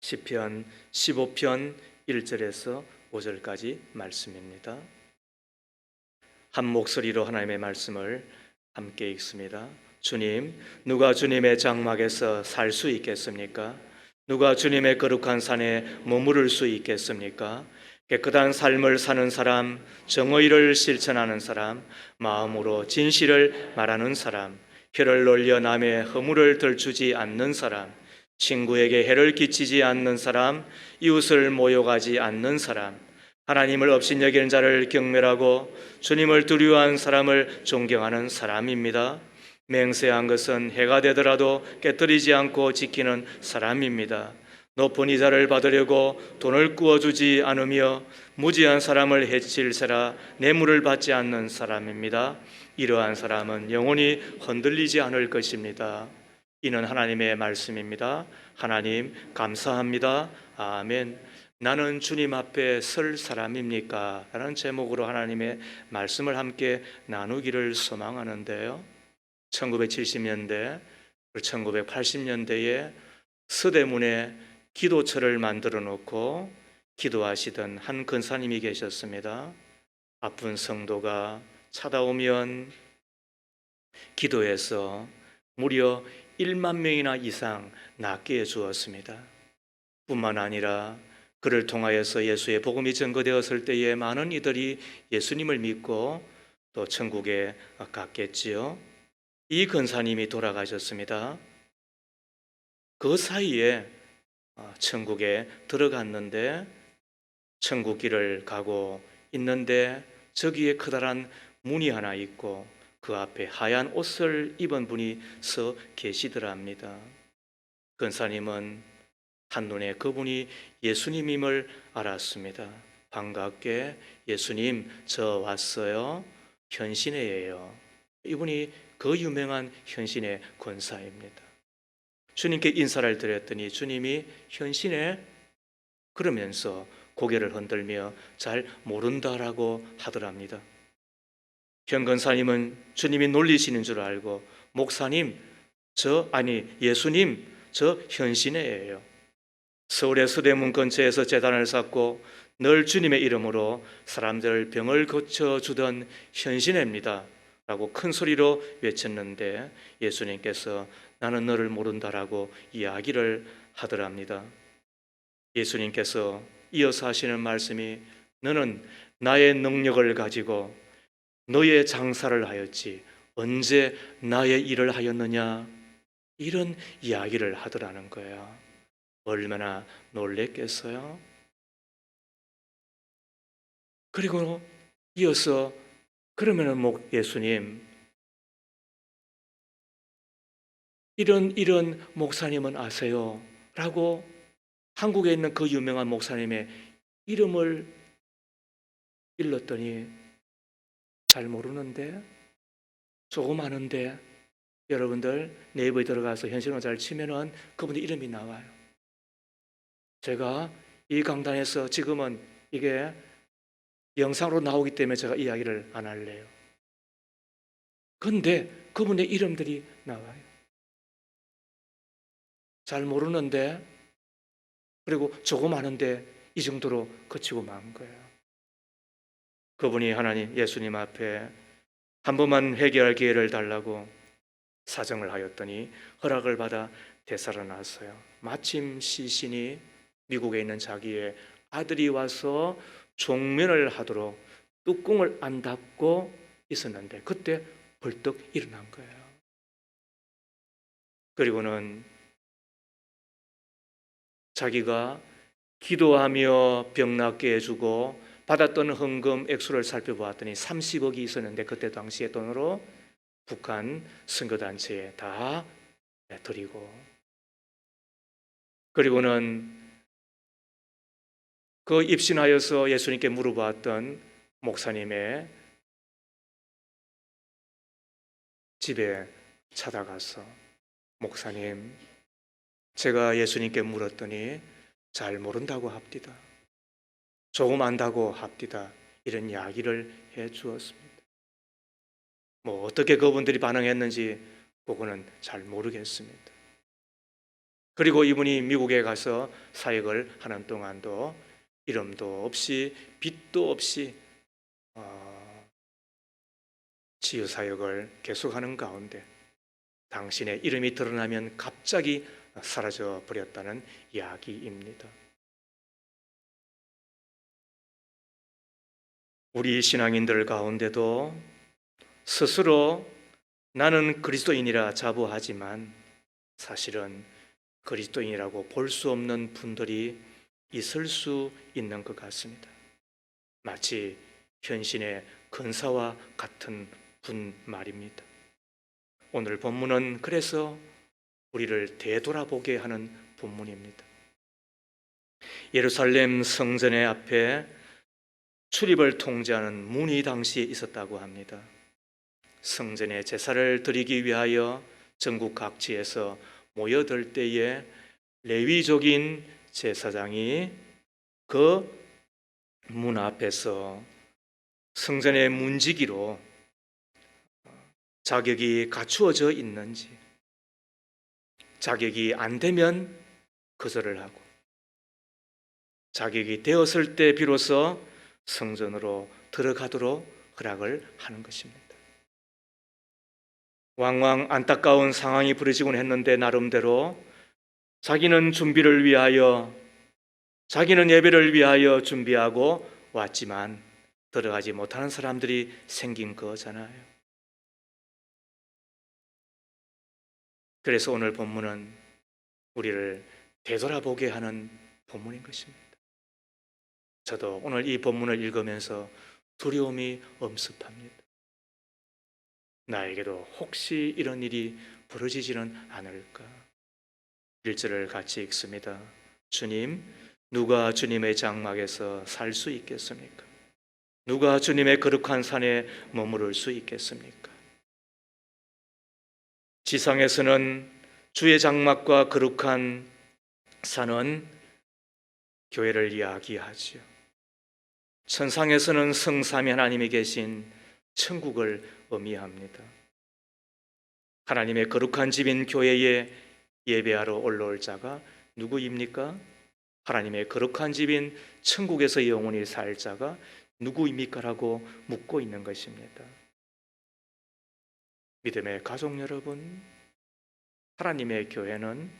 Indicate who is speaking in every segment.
Speaker 1: 시편 15편 1절에서 5절까지 말씀입니다. 한 목소리로 하나님의 말씀을 함께 읽습니다. 주님, 누가 주님의 장막에서 살 수 있겠습니까? 누가 주님의 거룩한 산에 머무를 수 있겠습니까? 깨끗한 삶을 사는 사람, 정의를 실천하는 사람, 마음으로 진실을 말하는 사람, 혀를 놀려 남의 허물을 들추지 않는 사람, 친구에게 해를 끼치지 않는 사람, 이웃을 모욕하지 않는 사람, 하나님을 업신여기는 자를 경멸하고 주님을 두려워하는 사람을 존경하는 사람입니다. 맹세한 것은 해가 되더라도 깨뜨리지 않고 지키는 사람입니다. 높은 이자를 받으려고 돈을 구워주지 않으며 무지한 사람을 해칠세라 뇌물을 받지 않는 사람입니다. 이러한 사람은 영원히 흔들리지 않을 것입니다. 이는 하나님의 말씀입니다. 하나님 감사합니다. 아멘. 나는 주님 앞에 설 사람입니까? 라는 제목으로 하나님의 말씀을 함께 나누기를 소망하는데요. 1970년대, 1980년대에 서대문에 기도처를 만들어 놓고 기도하시던 한 권사님이 계셨습니다. 아픈 성도가 찾아오면 기도해서 무려 1만 명이나 이상 낫게 해주었습니다. 뿐만 아니라 그를 통하여서 예수의 복음이 전거되었을 때에 많은 이들이 예수님을 믿고 또 천국에 갔겠지요. 이 권사님이 돌아가셨습니다. 그 사이에 천국에 들어갔는데 천국 길을 가고 있는데 저기에 커다란 문이 하나 있고 그 앞에 하얀 옷을 입은 분이 서 계시더랍니다. 권사님은 한눈에 그분이 예수님임을 알았습니다. 반갑게 예수님 저 왔어요. 현신회예요. 이분이 그 유명한 현신회 권사입니다. 주님께 인사를 드렸더니 주님이 현신회 그러면서 고개를 흔들며 잘 모른다라고 하더랍니다. 현 권사님은 주님이 놀리시는 줄 알고 목사님 예수님 저 현신회예요. 서울의 서대문 근처에서 제단을 쌓고 늘 주님의 이름으로 사람들 병을 고쳐주던 현신회입니다 라고 큰 소리로 외쳤는데 예수님께서 나는 너를 모른다라고 이야기를 하더랍니다. 예수님께서 이어서 하시는 말씀이 너는 나의 능력을 가지고 너의 장사를 하였지 언제 나의 일을 하였느냐 이런 이야기를 하더라는 거예요. 얼마나 놀랬겠어요? 그리고 이어서 그러면은 예수님 이런 목사님은 아세요? 라고 한국에 있는 그 유명한 목사님의 이름을 일렀더니 잘 모르는데 조금 아는데 여러분들 네이버에 들어가서 현실로 잘 치면은 그분의 이름이 나와요. 제가 이 강단에서 지금은 이게 영상으로 나오기 때문에 제가 이야기를 안 할래요. 그런데 그분의 이름들이 나와요. 잘 모르는데 그리고 조금 아는데 이 정도로 거치고 만 거예요. 그분이 하나님 예수님 앞에 한 번만 회개할 기회를 달라고 사정을 하였더니 허락을 받아 되살아났어요. 마침 시신이 미국에 있는 자기의 아들이 와서 종면을 하도록 뚜껑을 안 닫고 있었는데 그때 벌떡 일어난 거예요. 그리고는 자기가 기도하며 병 낫게 해주고 받았던 헌금 액수를 살펴보았더니 30억이 있었는데 그때 당시의 돈으로 북한 선교단체에 다 드리고 그리고는 그 입신하여서 예수님께 물어봤던 목사님의 집에 찾아가서 목사님 제가 예수님께 물었더니 잘 모른다고 합디다. 조금 안다고 합디다. 이런 이야기를 해 주었습니다. 뭐 어떻게 그분들이 반응했는지 그거는 잘 모르겠습니다. 그리고 이분이 미국에 가서 사역을 하는 동안도 이름도 없이 빚도 없이 치유 사역을 계속하는 가운데 당신의 이름이 드러나면 갑자기 사라져 버렸다는 이야기입니다. 우리 신앙인들 가운데도 스스로 나는 그리스도인이라 자부하지만 사실은 그리스도인이라고 볼 수 없는 분들이 있을 수 있는 것 같습니다. 마치 현신의 근사와 같은 분 말입니다. 오늘 본문은 그래서 우리를 되돌아보게 하는 본문입니다. 예루살렘 성전의 앞에 출입을 통제하는 문이 당시에 있었다고 합니다. 성전에 제사를 드리기 위하여 전국 각지에서 모여들 때에 레위족인 제사장이 그 문 앞에서 성전의 문지기로 자격이 갖추어져 있는지, 자격이 안 되면 거절을 하고 자격이 되었을 때 비로소 성전으로 들어가도록 허락을 하는 것입니다. 왕왕 안타까운 상황이 벌어지곤 했는데 나름대로 자기는 준비를 위하여, 자기는 예배를 위하여 준비하고 왔지만 들어가지 못하는 사람들이 생긴 거잖아요. 그래서 오늘 본문은 우리를 되돌아보게 하는 본문인 것입니다. 저도 오늘 이 본문을 읽으면서 두려움이 엄습합니다. 나에게도 혹시 이런 일이 벌어지지는 않을까? 1절을 같이 읽습니다. 주님, 누가 주님의 장막에서 살 수 있겠습니까? 누가 주님의 거룩한 산에 머무를 수 있겠습니까? 지상에서는 주의 장막과 거룩한 산은 교회를 이야기하지요. 천상에서는 성삼위 하나님이 계신 천국을 의미합니다. 하나님의 거룩한 집인 교회에 예배하러 올라올 자가 누구입니까? 하나님의 거룩한 집인 천국에서 영원히 살 자가 누구입니까? 라고 묻고 있는 것입니다. 믿음의 가족 여러분, 하나님의 교회는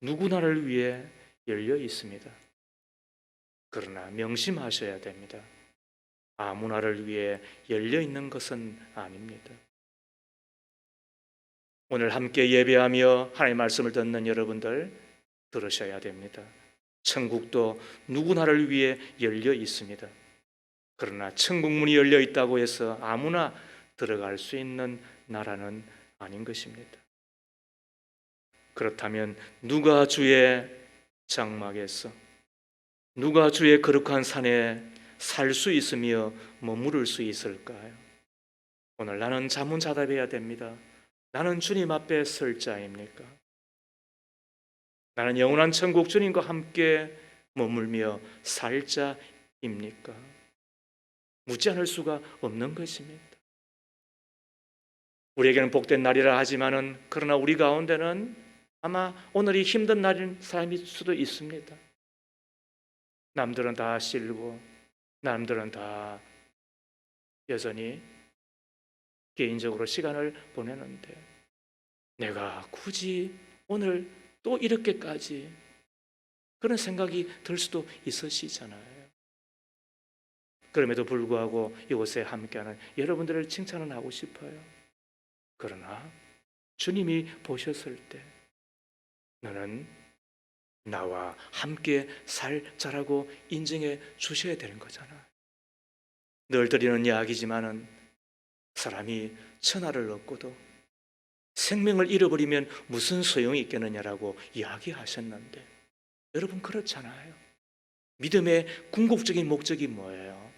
Speaker 1: 누구나를 위해 열려 있습니다. 그러나 명심하셔야 됩니다. 아무나를 위해 열려 있는 것은 아닙니다. 오늘 함께 예배하며 하나님의 말씀을 듣는 여러분들 들으셔야 됩니다. 천국도 누구나를 위해 열려 있습니다. 그러나 천국 문이 열려 있다고 해서 아무나 들어갈 수 있는 나라는 아닌 것입니다. 그렇다면 누가 주의 장막에서, 누가 주의 거룩한 산에 살 수 있으며 머무를 수 있을까요? 오늘 나는 자문자답해야 됩니다. 나는 주님 앞에 설 자입니까? 나는 영원한 천국 주님과 함께 머물며 살 자입니까? 묻지 않을 수가 없는 것입니다. 우리에게는 복된 날이라 하지만은 그러나 우리 가운데는 아마 오늘이 힘든 날인 사람일 수도 있습니다. 남들은 다 실고 남들은 다 여전히 개인적으로 시간을 보내는데 내가 굳이 오늘 또 이렇게까지 그런 생각이 들 수도 있으시잖아요. 그럼에도 불구하고 이곳에 함께하는 여러분들을 칭찬은 하고 싶어요. 그러나 주님이 보셨을 때 너는 나와 함께 살 자라고 인정해 주셔야 되는 거잖아요. 늘 드리는 이야기지만은 사람이 천하를 얻고도 생명을 잃어버리면 무슨 소용이 있겠느냐라고 이야기하셨는데 여러분 그렇잖아요. 믿음의 궁극적인 목적이 뭐예요?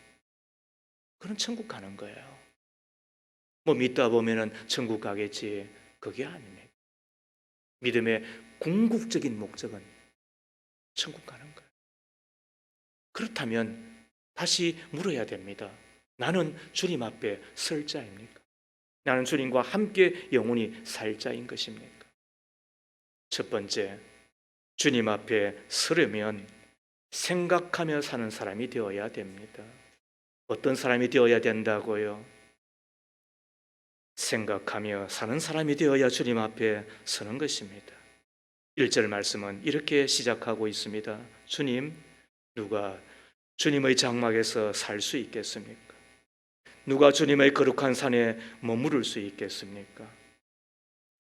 Speaker 1: 그건 천국 가는 거예요. 뭐 믿다 보면은 천국 가겠지, 그게 아닙니다. 믿음의 궁극적인 목적은 천국 가는 거예요. 그렇다면 다시 물어야 됩니다. 나는 주님 앞에 설 자입니까? 나는 주님과 함께 영원히 살 자인 것입니까? 첫 번째, 주님 앞에 서려면 생각하며 사는 사람이 되어야 됩니다. 어떤 사람이 되어야 된다고요? 생각하며 사는 사람이 되어야 주님 앞에 서는 것입니다. 1절 말씀은 이렇게 시작하고 있습니다. 주님, 누가 주님의 장막에서 살 수 있겠습니까? 누가 주님의 거룩한 산에 머무를 수 있겠습니까?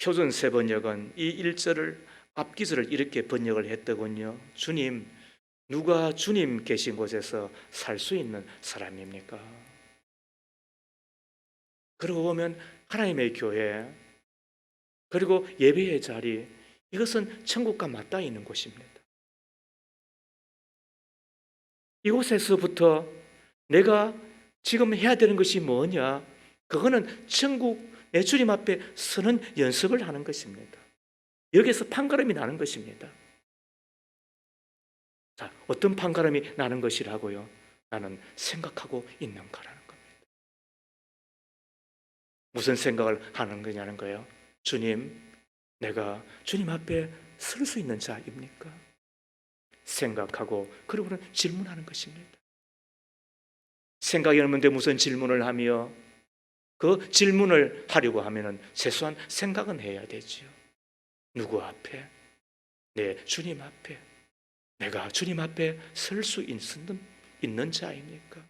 Speaker 1: 표준 세번역은 이 1절을 앞기절을 이렇게 번역을 했더군요. 주님, 누가 주님 계신 곳에서 살 수 있는 사람입니까? 그러고 보면 하나님의 교회, 그리고 예배의 자리, 이것은 천국과 맞닿아 있는 곳입니다. 이곳에서부터 내가 지금 해야 되는 것이 뭐냐? 그거는 천국 내 주님 앞에 서는 연습을 하는 것입니다. 여기서 판가름이 나는 것입니다. 자, 어떤 판가름이 나는 것이라고요? 나는 생각하고 있는 거라는 겁니다. 무슨 생각을 하는 거냐는 거예요. 주님, 내가 주님 앞에 설 수 있는 자입니까? 생각하고 그러고는 질문하는 것입니다. 생각이 없는데 무슨 질문을 하며 그 질문을 하려고 하면은 최소한 생각은 해야 되지요. 누구 앞에? 내 주님 앞에. 내가 주님 앞에 설 수 있는 자입니까?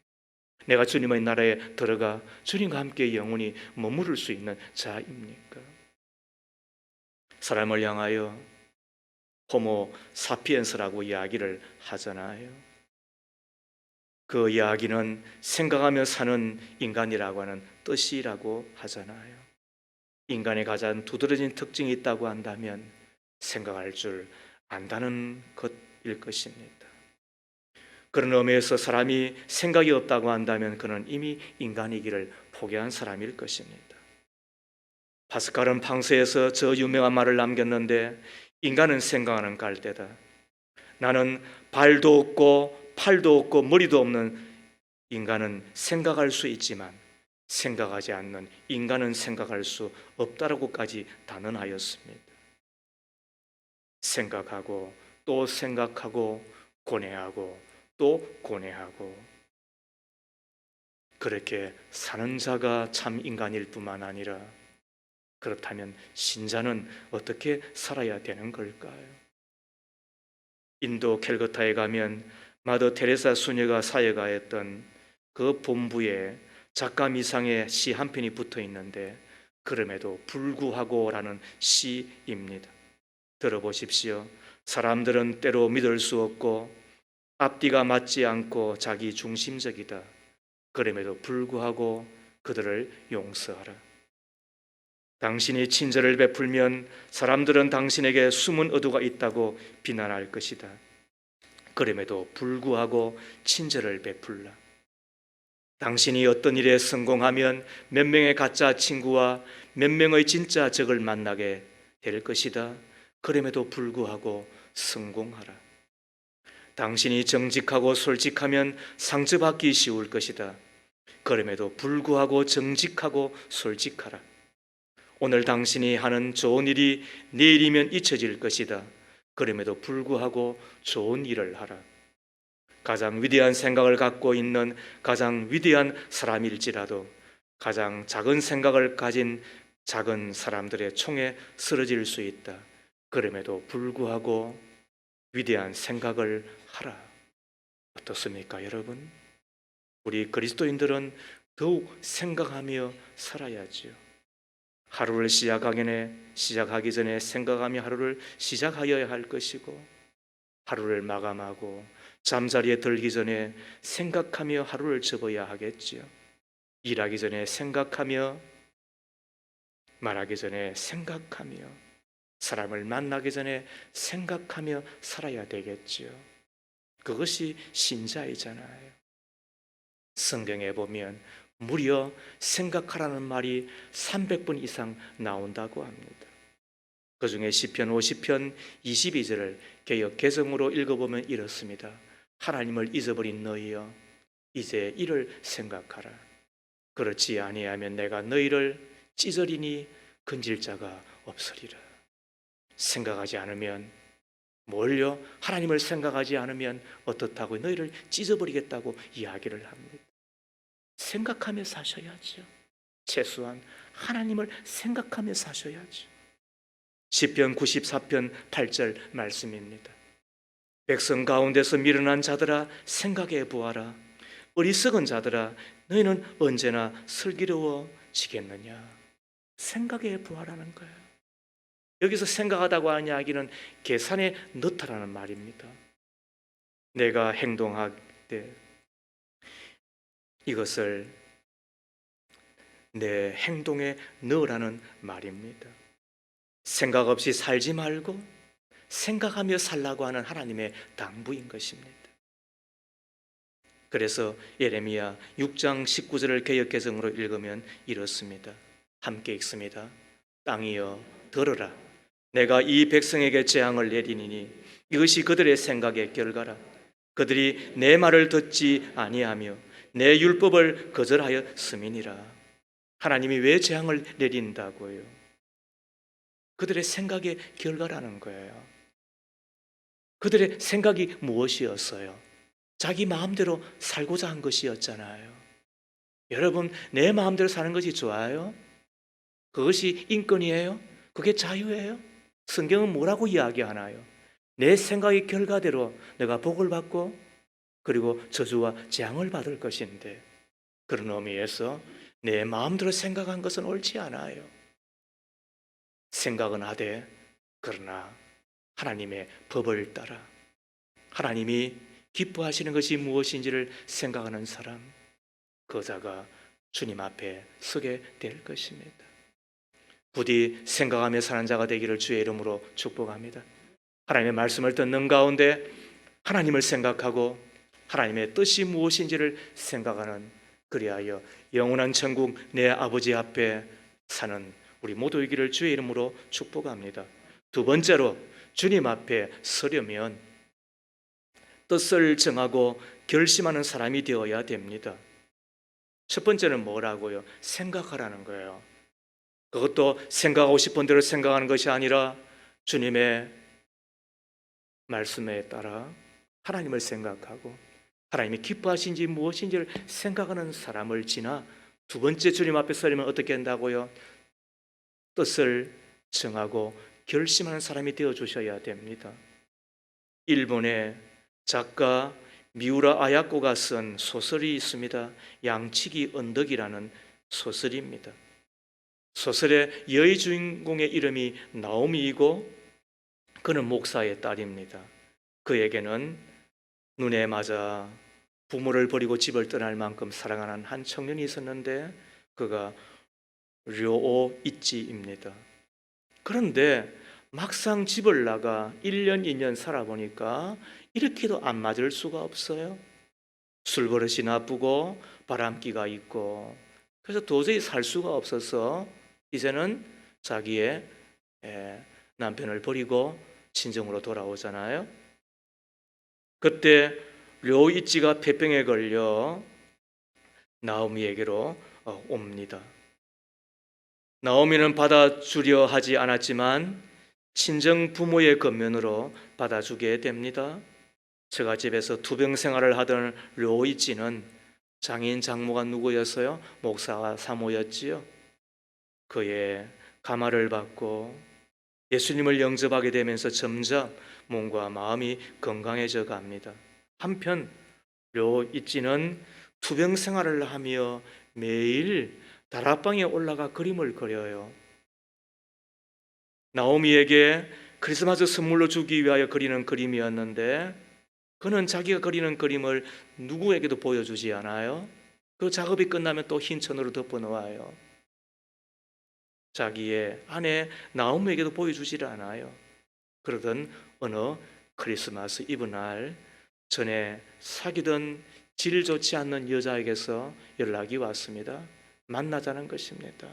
Speaker 1: 내가 주님의 나라에 들어가 주님과 함께 영원히 머무를 수 있는 자입니까? 사람을 향하여 호모 사피엔스라고 이야기를 하잖아요. 그 이야기는 생각하며 사는 인간이라고 하는 뜻이라고 하잖아요. 인간의 가장 두드러진 특징이 있다고 한다면 생각할 줄 안다는 것일 것입니다. 그런 의미에서 사람이 생각이 없다고 한다면 그는 이미 인간이기를 포기한 사람일 것입니다. 파스칼은 방세에서 저 유명한 말을 남겼는데 인간은 생각하는 갈대다. 나는 발도 없고 팔도 없고 머리도 없는 인간은 생각할 수 있지만 생각하지 않는 인간은 생각할 수 없다라고까지 단언하였습니다. 생각하고 또 생각하고 고뇌하고 또 고뇌하고 그렇게 사는 자가 참 인간일 뿐만 아니라 그렇다면 신자는 어떻게 살아야 되는 걸까요? 인도 캘커타에 가면 마더 테레사 수녀가 사역하였던 그 본부에 작가 미상의 시 한 편이 붙어 있는데 그럼에도 불구하고라는 시입니다. 들어보십시오. 사람들은 때로 믿을 수 없고 앞뒤가 맞지 않고 자기 중심적이다. 그럼에도 불구하고 그들을 용서하라. 당신이 친절을 베풀면 사람들은 당신에게 숨은 의도가 있다고 비난할 것이다. 그럼에도 불구하고 친절을 베풀라. 당신이 어떤 일에 성공하면 몇 명의 가짜 친구와 몇 명의 진짜 적을 만나게 될 것이다. 그럼에도 불구하고 성공하라. 당신이 정직하고 솔직하면 상처받기 쉬울 것이다. 그럼에도 불구하고 정직하고 솔직하라. 오늘 당신이 하는 좋은 일이 내일이면 잊혀질 것이다. 그럼에도 불구하고 좋은 일을 하라. 가장 위대한 생각을 갖고 있는 가장 위대한 사람일지라도 가장 작은 생각을 가진 작은 사람들의 총에 쓰러질 수 있다. 그럼에도 불구하고 위대한 생각을 하라. 어떻습니까, 여러분? 우리 그리스도인들은 더욱 생각하며 살아야지요. 하루를 시작하기 전에 생각하며 하루를 시작하여야 할 것이고 하루를 마감하고 잠자리에 들기 전에 생각하며 하루를 접어야 하겠지요. 일하기 전에 생각하며 말하기 전에 생각하며 사람을 만나기 전에 생각하며 살아야 되겠지요. 그것이 신자이잖아요. 성경에 보면 무려 생각하라는 말이 300번 이상 나온다고 합니다. 그 중에 시편 50편 22절을 개역 개정으로 읽어보면 이렇습니다. 하나님을 잊어버린 너희여 이제 이를 생각하라. 그렇지 아니하면 내가 너희를 찢으리니 건질 자가 없으리라. 생각하지 않으면 뭘요? 하나님을 생각하지 않으면 어떻다고 너희를 찢어버리겠다고 이야기를 합니다. 생각하며 사셔야죠. 최소한 하나님을 생각하며 사셔야죠. 시편 94편 8절 말씀입니다. 백성 가운데서 미련한 자들아 생각해 보아라. 어리석은 자들아 너희는 언제나 슬기로워지겠느냐. 생각해 보아라는 거예요. 여기서 생각하다고 하는 이야기는 계산에 넣다라는 말입니다. 내가 행동할 때 이것을 내 행동에 넣으라는 말입니다. 생각 없이 살지 말고 생각하며 살라고 하는 하나님의 당부인 것입니다. 그래서 예레미야 6장 19절을 개역개정으로 읽으면 이렇습니다. 함께 읽습니다. 땅이여 들으라. 내가 이 백성에게 재앙을 내리니니 이것이 그들의 생각의 결과라. 그들이 내 말을 듣지 아니하며 내 율법을 거절하였음이니라. 하나님이 왜 재앙을 내린다고요? 그들의 생각의 결과라는 거예요. 그들의 생각이 무엇이었어요? 자기 마음대로 살고자 한 것이었잖아요. 여러분, 내 마음대로 사는 것이 좋아요? 그것이 인권이에요? 그게 자유예요? 성경은 뭐라고 이야기하나요? 내 생각의 결과대로 내가 복을 받고 그리고 저주와 재앙을 받을 것인데, 그런 의미에서 내 마음대로 생각한 것은 옳지 않아요. 생각은 하되 그러나 하나님의 법을 따라 하나님이 기뻐하시는 것이 무엇인지를 생각하는 사람, 그 자가 주님 앞에 서게 될 것입니다. 부디 생각하며 사는 자가 되기를 주의 이름으로 축복합니다. 하나님의 말씀을 듣는 가운데 하나님을 생각하고 하나님의 뜻이 무엇인지를 생각하는, 그리하여 영원한 천국 내 아버지 앞에 사는 우리 모두이기를 주의 이름으로 축복합니다. 두 번째로, 주님 앞에 서려면 뜻을 정하고 결심하는 사람이 되어야 됩니다. 첫 번째는 뭐라고요? 생각하라는 거예요. 그것도 생각하고 싶은 대로 생각하는 것이 아니라 주님의 말씀에 따라 하나님을 생각하고 하나님이 기뻐하신지 무엇인지를 생각하는 사람을 지나 두 번째 주님 앞에 서려면 어떻게 한다고요? 뜻을 정하고 결심하는 사람이 되어 주셔야 됩니다. 일본의 작가 미우라 아야코가 쓴 소설이 있습니다. 양치기 언덕이라는 소설입니다. 소설의 여의 주인공의 이름이 나오미이고 그는 목사의 딸입니다. 그에게는 눈에 맞아 부모를 버리고 집을 떠날 만큼 사랑하는 한 청년이 있었는데 그가 료오 이치입니다. 그런데 막상 집을 나가 1년, 2년 살아보니까 이렇게도 안 맞을 수가 없어요. 술버릇이 나쁘고 바람기가 있고, 그래서 도저히 살 수가 없어서 이제는 자기의 남편을 버리고 친정으로 돌아오잖아요. 그때 료이치가 폐병에 걸려 나오미에게로 옵니다. 나오미는 받아주려 하지 않았지만 친정 부모의 겉면으로 받아주게 됩니다. 처가집에서 투병 생활을 하던 료이치는 장인 장모가 누구였어요? 목사와 사모였지요. 그의 감화를 받고 예수님을 영접하게 되면서 점점 몸과 마음이 건강해져 갑니다. 한편 료이치는 투병 생활을 하며 매일 다락방에 올라가 그림을 그려요. 나오미에게 크리스마스 선물로 주기 위하여 그리는 그림이었는데 그는 자기가 그리는 그림을 누구에게도 보여주지 않아요. 그 작업이 끝나면 또 흰 천으로 덮어 놓아요. 자기의 아내 나오미에게도 보여주지를 않아요. 그러던 어느 크리스마스 이브 날 전에 사귀던 질 좋지 않는 여자에게서 연락이 왔습니다. 만나자는 것입니다.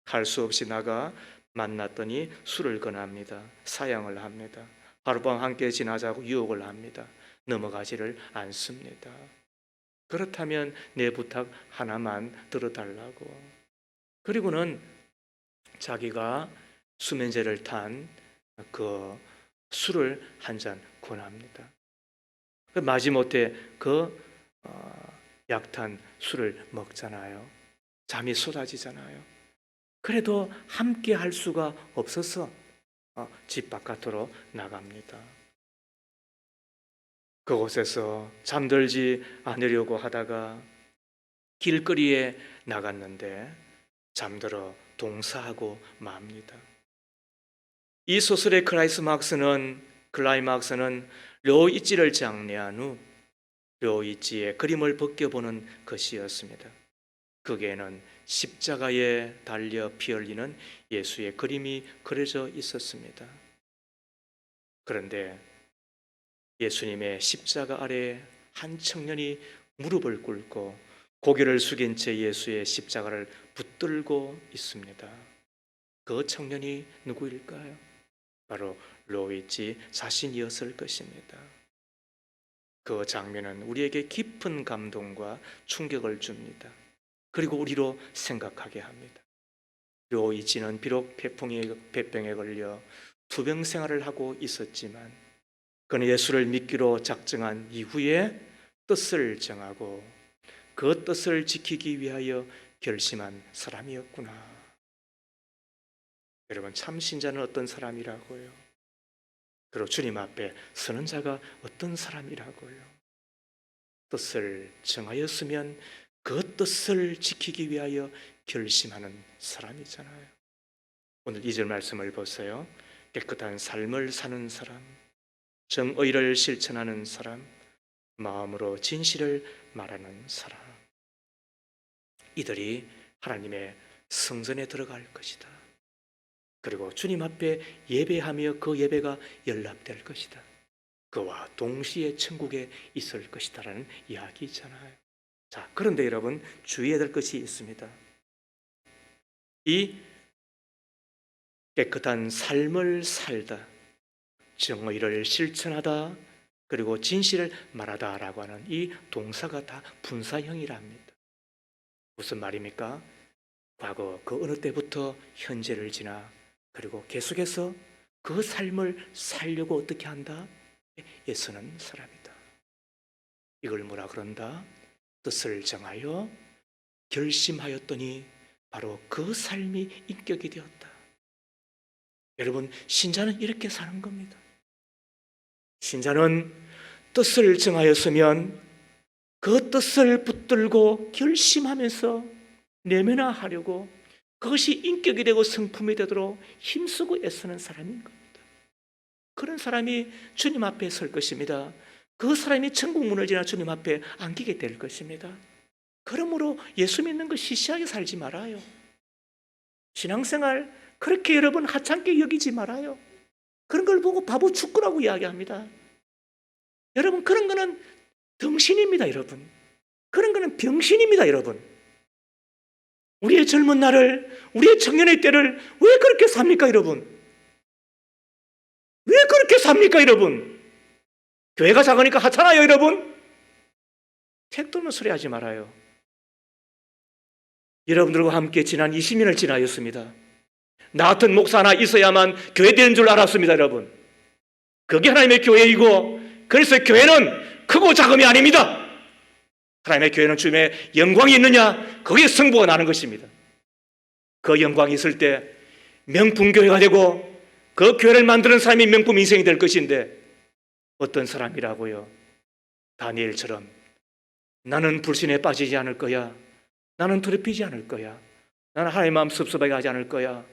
Speaker 1: 할 수 없이 나가 만났더니 술을 권합니다. 사양을 합니다. 하룻밤 함께 지나자고 유혹을 합니다. 넘어가지를 않습니다. 그렇다면 내 부탁 하나만 들어달라고. 그리고는 자기가 수면제를 탄 그 술을 한 잔 권합니다. 마지못해 그 약탄 술을 먹잖아요. 잠이 쏟아지잖아요. 그래도 함께 할 수가 없어서 집 바깥으로 나갑니다. 그곳에서 잠들지 않으려고 하다가 길거리에 나갔는데 잠들어 동사하고 맙니다. 이 소설의 클라이막스는 료이찌를 장례한 후 료이찌의 그림을 벗겨보는 것이었습니다. 거기에는 십자가에 달려 피 흘리는 예수의 그림이 그려져 있었습니다. 그런데 예수님의 십자가 아래 한 청년이 무릎을 꿇고 고개를 숙인 채 예수의 십자가를 붙들고 있습니다. 그 청년이 누구일까요? 바로 료이찌 자신이었을 것입니다. 그 장면은 우리에게 깊은 감동과 충격을 줍니다. 그리고 우리로 생각하게 합니다. 료이찌는 비록 폐병에 걸려 투병 생활을 하고 있었지만 그는 예수를 믿기로 작정한 이후에 뜻을 정하고 그 뜻을 지키기 위하여 결심한 사람이었구나. 여러분, 참 신자는 어떤 사람이라고요? 그리고 주님 앞에 서는 자가 어떤 사람이라고요? 뜻을 정하였으면 그 뜻을 지키기 위하여 결심하는 사람이잖아요. 오늘 2절 말씀을 보세요. 깨끗한 삶을 사는 사람, 정의를 실천하는 사람, 마음으로 진실을 말하는 사람, 이들이 하나님의 성전에 들어갈 것이다. 그리고 주님 앞에 예배하며 그 예배가 연락될 것이다. 그와 동시에 천국에 있을 것이다라는 이야기잖아요. 자, 그런데 여러분, 주의해야 될 것이 있습니다. 이 깨끗한 삶을 살다, 정의를 실천하다, 그리고 진실을 말하다라고 하는 이 동사가 다 분사형이랍니다. 무슨 말입니까? 과거 그 어느 때부터 현재를 지나 그리고 계속해서 그 삶을 살려고 어떻게 한다? 애쓰는 사람이다. 이걸 뭐라 그런다? 뜻을 정하여 결심하였더니 바로 그 삶이 인격이 되었다. 여러분, 신자는 이렇게 사는 겁니다. 신자는 뜻을 정하였으면 그 뜻을 붙들고 결심하면서 내면화하려고 그것이 인격이 되고 성품이 되도록 힘쓰고 애쓰는 사람인 겁니다. 그런 사람이 주님 앞에 설 것입니다. 그 사람이 천국 문을 지나 주님 앞에 안기게 될 것입니다. 그러므로 예수 믿는 거 시시하게 살지 말아요. 신앙생활 그렇게 여러분 하찮게 여기지 말아요. 그런 걸 보고 바보 축구라고 이야기합니다. 여러분, 그런 거는 덩신입니다. 여러분, 그런 거는 병신입니다. 여러분, 우리의 젊은 날을, 우리의 청년의 때를 왜 그렇게 삽니까? 여러분, 왜 그렇게 삽니까? 여러분, 교회가 작으니까 하찮아요. 여러분, 택 도는 소리 하지 말아요. 여러분들과 함께 지난 20년을 지나였습니다. 나 같은 목사 하나 있어야만 교회 되는 줄 알았습니다. 여러분, 그게 하나님의 교회이고, 그래서 교회는 크고 작음이 아닙니다. 하나님의 교회는 주님의 영광이 있느냐, 거기에 승부가 나는 것입니다. 그 영광이 있을 때 명품 교회가 되고 그 교회를 만드는 사람이 명품 인생이 될 것인데, 어떤 사람이라고요? 다니엘처럼 나는 불신에 빠지지 않을 거야, 나는 더럽히지 않을 거야, 나는 하나님의 마음 섭섭하게 하지 않을 거야,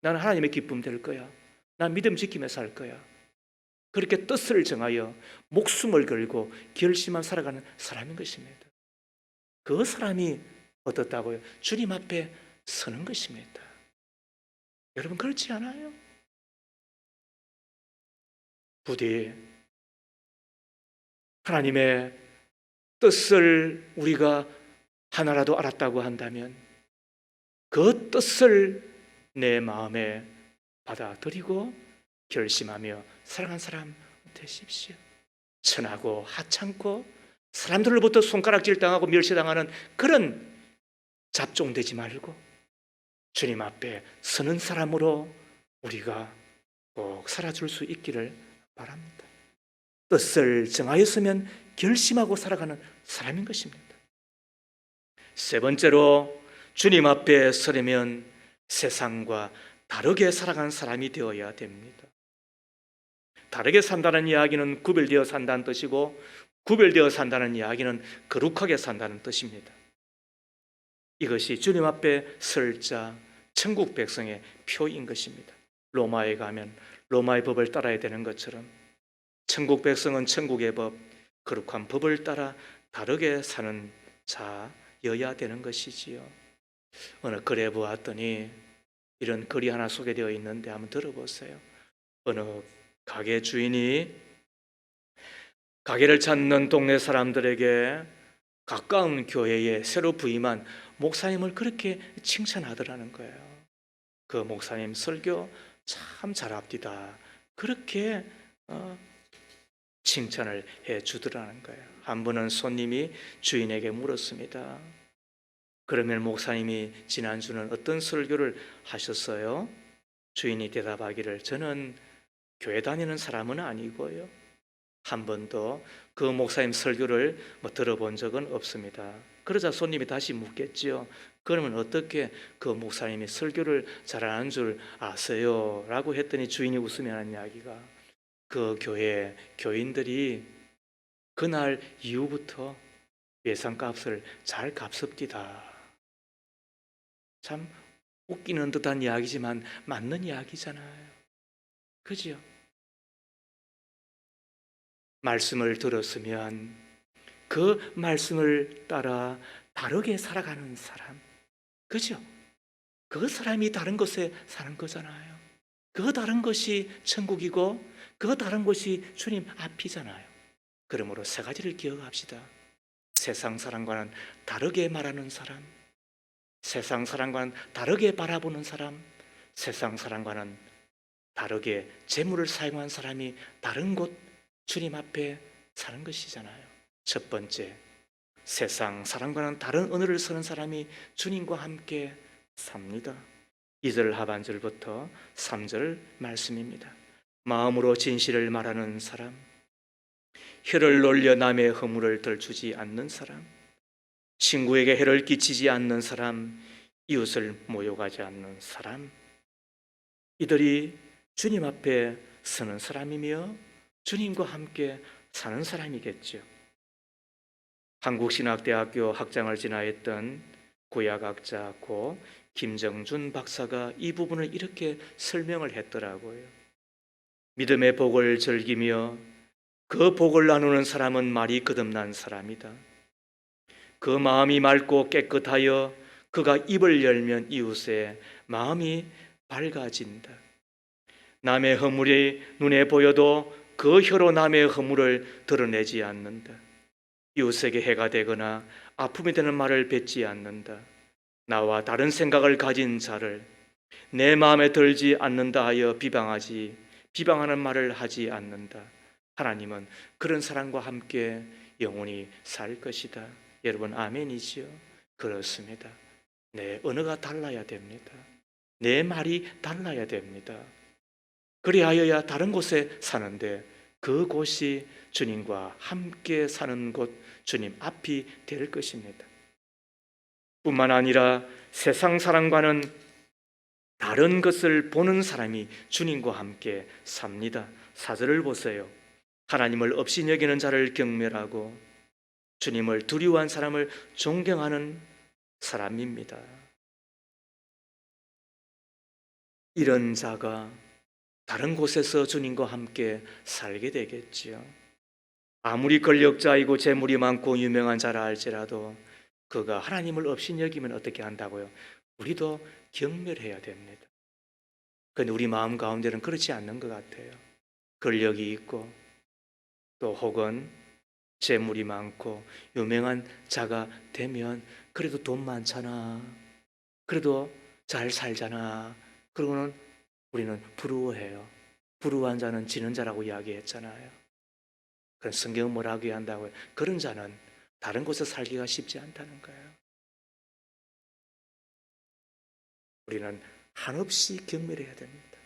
Speaker 1: 나는 하나님의 기쁨 될 거야, 난 믿음 지키며 살 거야, 그렇게 뜻을 정하여 목숨을 걸고 결심한 살아가는 사람인 것입니다. 그 사람이 어떻다고요? 주님 앞에 서는 것입니다. 여러분, 그렇지 않아요? 부디 하나님의 뜻을 우리가 하나라도 알았다고 한다면 그 뜻을 내 마음에 받아들이고 결심하며 살아가는 사람 되십시오. 천하고 하찮고 사람들로부터 손가락질 당하고 멸시당하는 그런 잡종되지 말고 주님 앞에 서는 사람으로 우리가 꼭 살아줄 수 있기를 바랍니다. 뜻을 정하였으면 결심하고 살아가는 사람인 것입니다. 세 번째로, 주님 앞에 서려면 세상과 다르게 살아가는 사람이 되어야 됩니다. 다르게 산다는 이야기는 구별되어 산다는 뜻이고, 구별되어 산다는 이야기는 거룩하게 산다는 뜻입니다. 이것이 주님 앞에 설 자 천국 백성의 표인 것입니다. 로마에 가면 로마의 법을 따라야 되는 것처럼 천국 백성은 천국의 법, 거룩한 법을 따라 다르게 사는 자여야 되는 것이지요. 어느 글에 보았더니 이런 글이 하나 소개되어 있는데 한번 들어보세요. 어느 가게 주인이 가게를 찾는 동네 사람들에게 가까운 교회에 새로 부임한 목사님을 그렇게 칭찬하더라는 거예요. 그 목사님 설교 참 잘합디다. 그렇게 칭찬을 해 주더라는 거예요. 한 번은 손님이 주인에게 물었습니다. 그러면 목사님이 지난주는 어떤 설교를 하셨어요? 주인이 대답하기를, 저는 교회 다니는 사람은 아니고요, 한 번도 그 목사님 설교를 들어본 적은 없습니다. 그러자 손님이 다시 묻겠지요. 그러면 어떻게 그 목사님이 설교를 잘하는 줄 아세요? 라고 했더니 주인이 웃으며 하는 이야기가, 그 교회 교인들이 그날 이후부터 예산값을 잘 갚습디다. 참 웃기는 듯한 이야기지만 맞는 이야기잖아요. 그죠? 말씀을 들었으면 그 말씀을 따라 다르게 살아가는 사람, 그죠? 그 사람이 다른 곳에 사는 거잖아요. 그 다른 것이 천국이고 그 다른 것이 주님 앞이잖아요. 그러므로 세 가지를 기억합시다. 세상 사람과는 다르게 말하는 사람, 세상 사람과는 다르게 바라보는 사람, 세상 사람과는 다르게 재물을 사용한 사람이 다른 곳 주님 앞에 사는 것이잖아요. 첫 번째, 세상 사람과는 다른 언어를 쓰는 사람이 주님과 함께 삽니다. 2절 하반절부터 3절 말씀입니다. 마음으로 진실을 말하는 사람, 혀를 놀려 남의 허물을 덜주지 않는 사람, 친구에게 해를 끼치지 않는 사람, 이웃을 모욕하지 않는 사람, 이들이 주님 앞에 서는 사람이며 주님과 함께 사는 사람이겠죠. 한국신학대학교 학장을 지나했던 구약학자 고 김정준 박사가 이 부분을 이렇게 설명을 했더라고요. 믿음의 복을 즐기며 그 복을 나누는 사람은 말이 거듭난 사람이다. 그 마음이 맑고 깨끗하여 그가 입을 열면 이웃의 마음이 밝아진다. 남의 허물이 눈에 보여도 그 혀로 남의 허물을 드러내지 않는다. 이웃에게 해가 되거나 아픔이 되는 말을 뱉지 않는다. 나와 다른 생각을 가진 자를 내 마음에 들지 않는다 하여 비방하는 말을 하지 않는다. 하나님은 그런 사람과 함께 영원히 살 것이다. 여러분 아멘이지요? 그렇습니다. 내 언어가 달라야 됩니다. 내 말이 달라야 됩니다. 그리하여야 다른 곳에 사는데 그곳이 주님과 함께 사는 곳, 주님 앞이 될 것입니다. 뿐만 아니라 세상 사람과는 다른 것을 보는 사람이 주님과 함께 삽니다. 4절을 보세요. 하나님을 없이 여기는 자를 경멸하고 주님을 두려워한 사람을 존경하는 사람입니다. 이런 자가 다른 곳에서 주님과 함께 살게 되겠지요. 아무리 권력자이고 재물이 많고 유명한 자라 할지라도 그가 하나님을 없이 여기면 어떻게 한다고요? 우리도 경멸해야 됩니다. 그런데 우리 마음 가운데는 그렇지 않는 것 같아요. 권력이 있고 또 혹은 재물이 많고 유명한 자가 되면 그래도 돈 많잖아, 그래도 잘 살잖아, 그러고는 우리는 부러워해요. 부러워한 자는 지는 자라고 이야기했잖아요. 그런 성경은 뭐라고 이야기한다고요? 그런 자는 다른 곳에 살기가 쉽지 않다는 거예요. 우리는 한없이 경멸해야 됩니다.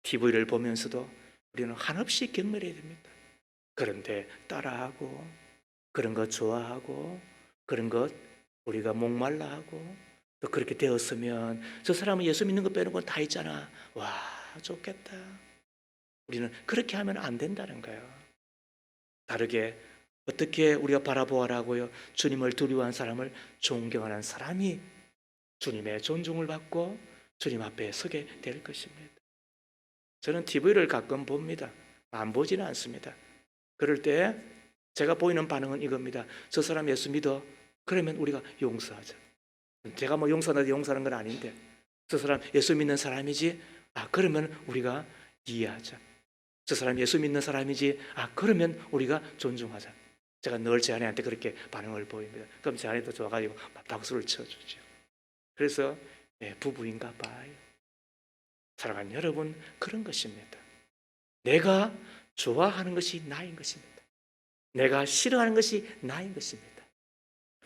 Speaker 1: TV를 보면서도 우리는 한없이 경멸해야 됩니다. 그런데 따라하고 그런 것 좋아하고 그런 것 우리가 목말라 하고 또 그렇게 되었으면 저 사람은 예수 믿는 거 빼는 건 다 있잖아. 와, 좋겠다. 우리는 그렇게 하면 안 된다는 거예요. 다르게 어떻게 우리가 바라보아라고요? 주님을 두려워하는 사람을 존경하는 사람이 주님의 존중을 받고 주님 앞에 서게 될 것입니다. 저는 TV를 가끔 봅니다. 안 보지는 않습니다. 그럴 때 제가 보이는 반응은 이겁니다. 저 사람 예수 믿어. 그러면 우리가 용서하자. 제가 뭐 용서하는 건 아닌데 저 사람 예수 믿는 사람이지. 그러면 우리가 이해하자. 저 사람 예수 믿는 사람이지. 그러면 우리가 존중하자. 제가 늘 제 아내한테 그렇게 반응을 보입니다. 그럼 제 아내도 좋아가지고 박수를 쳐주죠. 그래서 부부인가 봐요. 사랑하는 여러분, 그런 것입니다. 내가 좋아하는 것이 나인 것입니다. 내가 싫어하는 것이 나인 것입니다.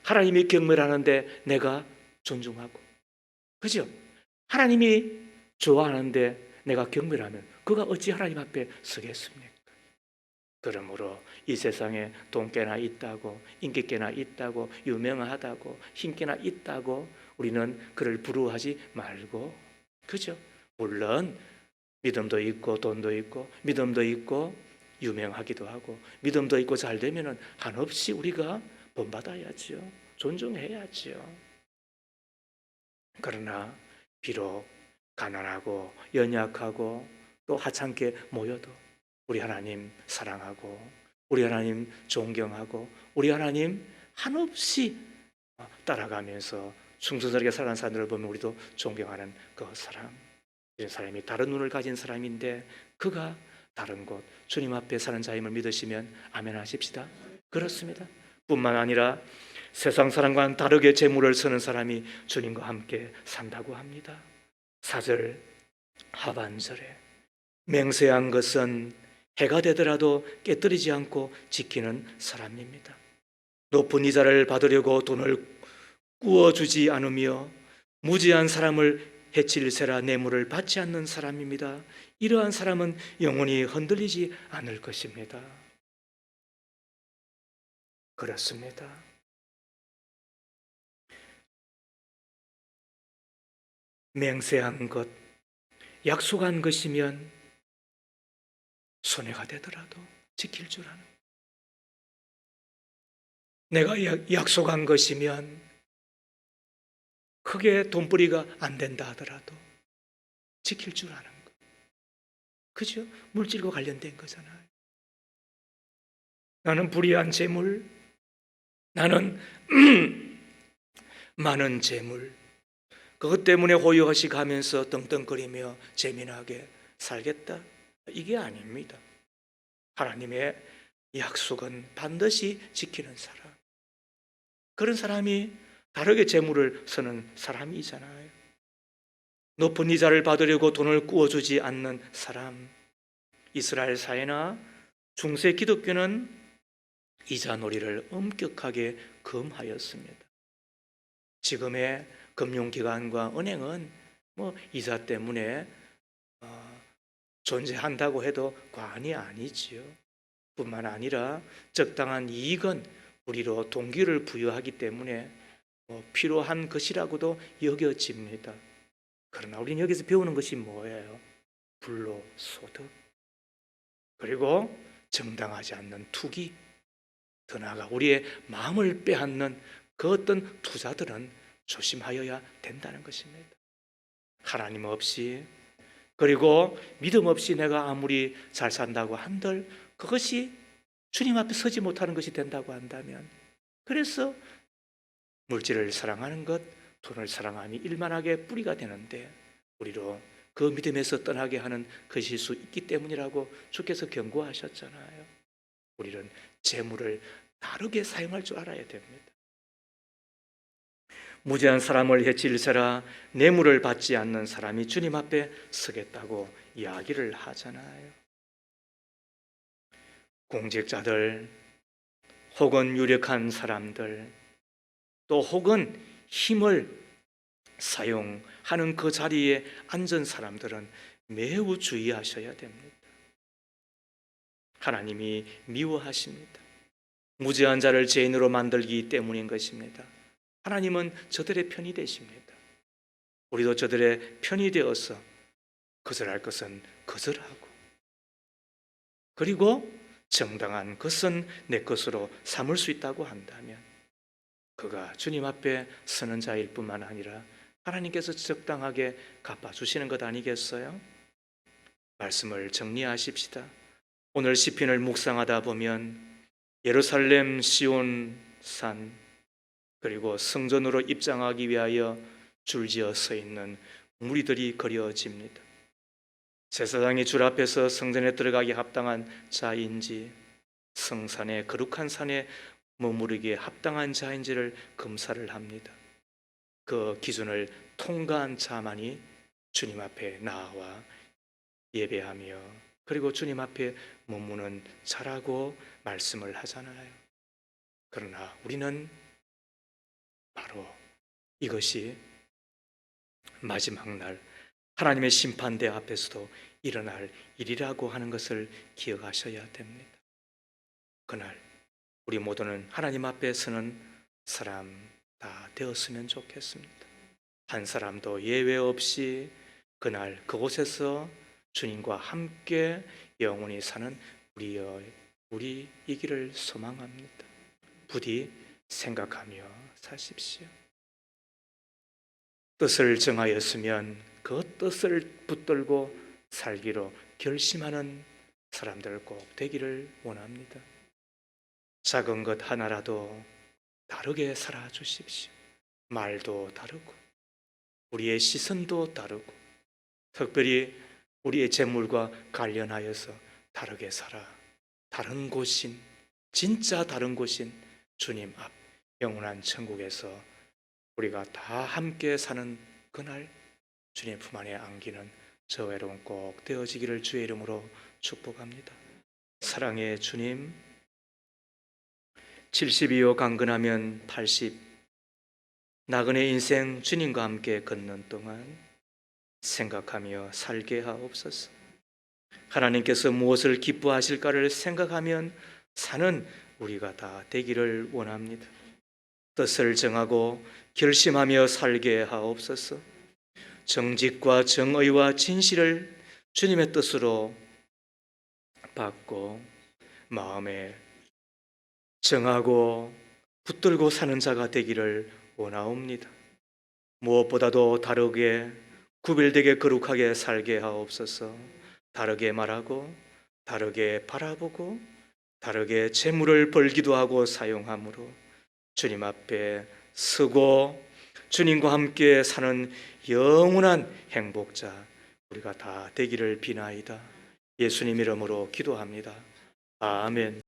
Speaker 1: 하나님이 경멸하는데 내가 존중하고, 그죠? 하나님이 좋아하는데 내가 경멸하면 그가 어찌 하나님 앞에 서겠습니까? 그러므로 이 세상에 돈깨나 있다고, 인기깨나 있다고, 유명하다고, 힘깨나 있다고 우리는 그를 부러워하지 말고, 그죠? 물론 믿음도 있고 돈도 있고 믿음도 있고 유명하기도 하고 믿음도 있고 잘 되면은 한없이 우리가 본받아야지요. 존중해야지요. 그러나 비록 가난하고 연약하고 또 하찮게 모여도 우리 하나님 사랑하고 우리 하나님 존경하고 우리 하나님 한없이 따라가면서 충성스럽게 살아가는 사람들을 보면 우리도 존경하는 그 사람, 이런 사람이 다른 눈을 가진 사람인데 그가 다른 곳 주님 앞에 사는 자임을 믿으시면 아멘 하십시다. 그렇습니다. 뿐만 아니라 세상 사람과는 다르게 재물을 쓰는 사람이 주님과 함께 산다고 합니다. 4절 하반절에 맹세한 것은 해가 되더라도 깨뜨리지 않고 지키는 사람입니다. 높은 이자를 받으려고 돈을 구워주지 않으며 무지한 사람을 해칠세라 뇌물을 받지 않는 사람입니다. 이러한 사람은 영원히 흔들리지 않을 것입니다. 그렇습니다. 맹세한 것, 약속한 것이면 손해가 되더라도 지킬 줄 아는, 내가 약속한 것이면 크게 돈벌이가 안 된다 하더라도 지킬 줄 아는 것. 그죠? 물질과 관련된 거잖아요. 나는 불의한 재물, 나는 많은 재물, 그것 때문에 호의호식 가면서 떵떵거리며 재미나게 살겠다. 이게 아닙니다. 하나님의 약속은 반드시 지키는 사람, 그런 사람이 다르게 재물을 쓰는 사람이잖아요. 높은 이자를 받으려고 돈을 구워주지 않는 사람. 이스라엘 사회나 중세 기독교는 이자놀이를 엄격하게 금하였습니다. 지금의 금융기관과 은행은 이자 때문에 존재한다고 해도 과언이 아니지요. 뿐만 아니라 적당한 이익은 우리로 동기를 부여하기 때문에 필요한 것이라고도 여겨집니다. 그러나 우리는 여기서 배우는 것이 뭐예요? 불로소득, 그리고 정당하지 않는 투기, 더 나아가 우리의 마음을 빼앗는 그 어떤 투자들은 조심하여야 된다는 것입니다. 하나님 없이, 그리고 믿음 없이 내가 아무리 잘 산다고 한들 그것이 주님 앞에 서지 못하는 것이 된다고 한다면, 그래서 물질을 사랑하는 것, 돈을 사랑함이 일만하게 뿌리가 되는데 우리로 그 믿음에서 떠나게 하는 것일 수 있기 때문이라고 주께서 경고하셨잖아요. 우리는 재물을 다르게 사용할 줄 알아야 됩니다. 무지한 사람을 해칠세라 뇌물을 받지 않는 사람이 주님 앞에 서겠다고 이야기를 하잖아요. 공직자들 혹은 유력한 사람들, 또 혹은 힘을 사용하는 그 자리에 앉은 사람들은 매우 주의하셔야 됩니다. 하나님이 미워하십니다. 무죄한 자를 죄인으로 만들기 때문인 것입니다. 하나님은 저들의 편이 되십니다. 우리도 저들의 편이 되어서 거절할 것은 거절하고, 그리고 정당한 것은 내 것으로 삼을 수 있다고 한다면 그가 주님 앞에 서는 자일 뿐만 아니라 하나님께서 적당하게 갚아주시는 것 아니겠어요? 말씀을 정리하십시다. 오늘 시편을 묵상하다 보면 예루살렘 시온산 그리고 성전으로 입장하기 위하여 줄지어 서 있는 무리들이 그려집니다. 제사장이 줄 앞에서 성전에 들어가기 합당한 자인지, 성산의 거룩한 산에 머무르기에 합당한 자인지를 검사를 합니다. 그 기준을 통과한 자만이 주님 앞에 나와 예배하며 그리고 주님 앞에 머무는 자라고 말씀을 하잖아요. 그러나 우리는 바로 이것이 마지막 날 하나님의 심판대 앞에서도 일어날 일이라고 하는 것을 기억하셔야 됩니다. 그날 우리 모두는 하나님 앞에 서는 사람 다 되었으면 좋겠습니다. 한 사람도 예외 없이 그날 그곳에서 주님과 함께 영원히 사는 우리이기를 소망합니다. 부디 생각하며 사십시오. 뜻을 정하였으면 그 뜻을 붙들고 살기로 결심하는 사람들 꼭 되기를 원합니다. 작은 것 하나라도 다르게 살아주십시오. 말도 다르고 우리의 시선도 다르고 특별히 우리의 재물과 관련하여서 다르게 살아 다른 곳인, 진짜 다른 곳인 주님 앞 영원한 천국에서 우리가 다 함께 사는 그날 주님 품 안에 안기는 저 여러분 꼭 되어지기를 주의 이름으로 축복합니다. 사랑의 주님, 70이요 강건하면 80, 나그네 인생 주님과 함께 걷는 동안 생각하며 살게 하옵소서. 하나님께서 무엇을 기뻐하실까를 생각하면 사는 우리가 다 되기를 원합니다. 뜻을 정하고 결심하며 살게 하옵소서. 정직과 정의와 진실을 주님의 뜻으로 받고 마음에 정하고 붙들고 사는 자가 되기를 원하옵니다. 무엇보다도 다르게 구별되게 거룩하게 살게 하옵소서. 다르게 말하고 다르게 바라보고 다르게 재물을 벌기도 하고 사용함으로 주님 앞에 서고 주님과 함께 사는 영원한 행복자 우리가 다 되기를 비나이다. 예수님 이름으로 기도합니다. 아멘.